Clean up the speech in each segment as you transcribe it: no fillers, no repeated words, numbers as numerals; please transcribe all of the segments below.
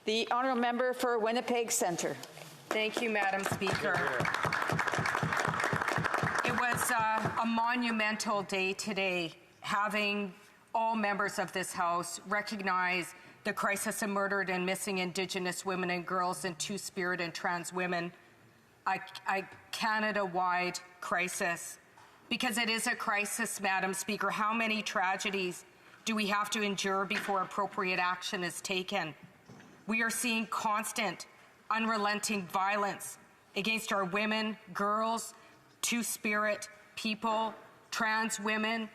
The honourable member for Winnipeg Centre. Thank you, Madam Speaker. It was a monumental day today, having all members of this House recognize the crisis of murdered and missing Indigenous women and girls and Two-Spirit and trans women, a Canada-wide crisis. Because it is a crisis, Madam Speaker. How many tragedies do we have to endure before appropriate action is taken? We are seeing constant, unrelenting violence against our women, girls, Two-Spirit people, trans women,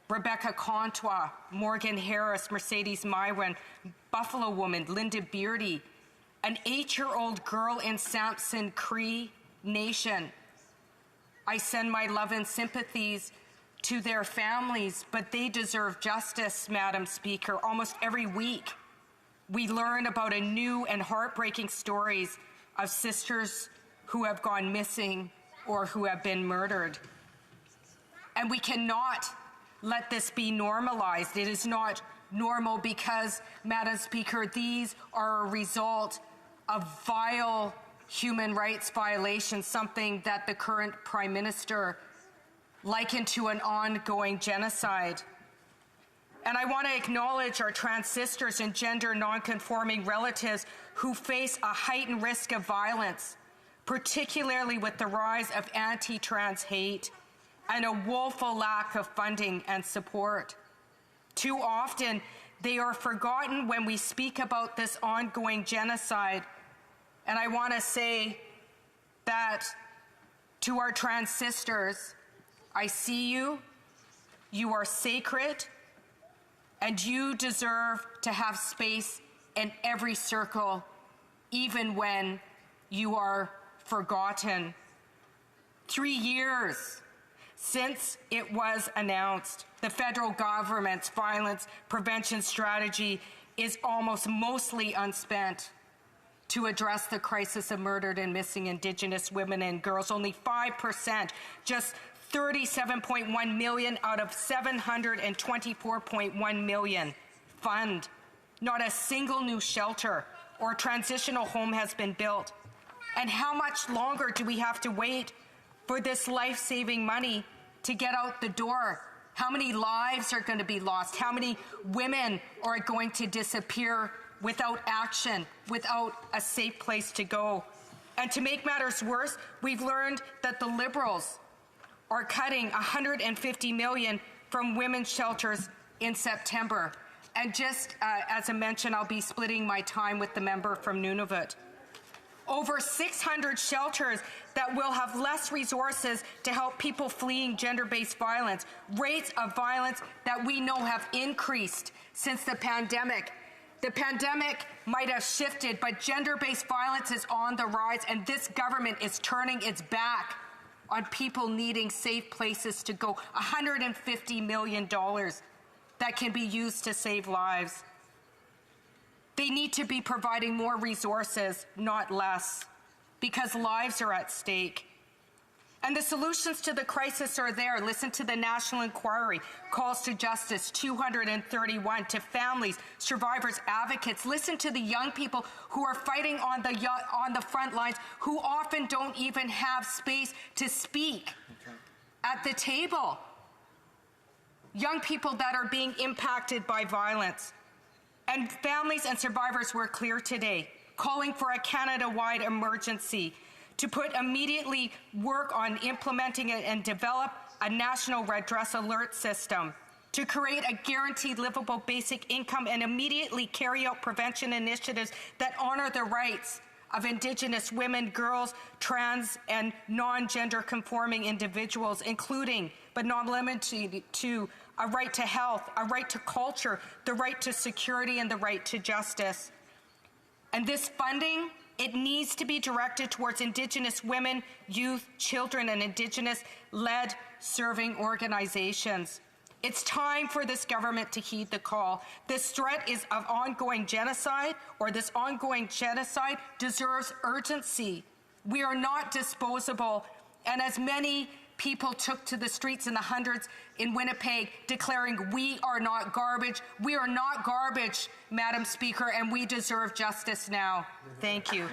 Rebecca Contois, Morgan Harris, Mercedes Myron, Buffalo woman, Linda Beardy, an 8-year-old girl in Sampson Cree Nation. I send my love and sympathies to their families, but they deserve justice, Madam Speaker. Almost every week, we learn about a new and heartbreaking stories of sisters who have gone missing or who have been murdered. And we cannot let this be normalized. It is not normal because, Madam Speaker, these are a result of vile human rights violations, something that the current Prime Minister likened to an ongoing genocide. And I want to acknowledge our trans sisters and gender non-conforming relatives who face a heightened risk of violence, particularly with the rise of anti-trans hate and a woeful lack of funding and support. Too often, they are forgotten when we speak about this ongoing genocide. And I want to say that to our trans sisters, I see you, you are sacred, and you deserve to have space in every circle, even when you are forgotten. 3 years since it was announced, the federal government's violence prevention strategy is almost mostly unspent to address the crisis of murdered and missing Indigenous women and girls. Only 5%, just $37.1 million out of $724.1 million fund. Not a single new shelter or transitional home has been built. And how much longer do we have to wait for this life-saving money to get out the door? How many lives are going to be lost? How many women are going to disappear without action, without a safe place to go? And to make matters worse, we've learned that the Liberals are cutting $150 million from women's shelters in September. And just as a mention, I'll be splitting my time with the member from Nunavut. Over 600 shelters that will have less resources to help people fleeing gender-based violence. Rates of violence that we know have increased since the pandemic. The pandemic might have shifted, but gender-based violence is on the rise, and this government is turning its back on people needing safe places to go. $150 million that can be used to save lives. They need to be providing more resources, not less, because lives are at stake. And the solutions to the crisis are there. Listen to the National Inquiry, calls to justice, 231, to families, survivors, advocates. Listen to the young people who are fighting on the front lines, who often don't even have space to speak at the table. Young people that are being impacted by violence. And families and survivors were clear today, calling for a Canada-wide emergency to put immediately work on implementing it and develop a national redress alert system, to create a guaranteed livable basic income and immediately carry out prevention initiatives that honor the rights of Indigenous women, girls, trans and non-gender conforming individuals, including, but not limited to, a right to health, a right to culture, the right to security, and the right to justice. And this funding, it needs to be directed towards Indigenous women, youth, children, and Indigenous-led serving organizations. It's time for this government to heed the call. This threat is of ongoing genocide, or this ongoing genocide deserves urgency. We are not disposable, and as many people took to the streets in the hundreds in Winnipeg declaring, we are not garbage. We are not garbage, Madam Speaker, and we deserve justice now. Thank you.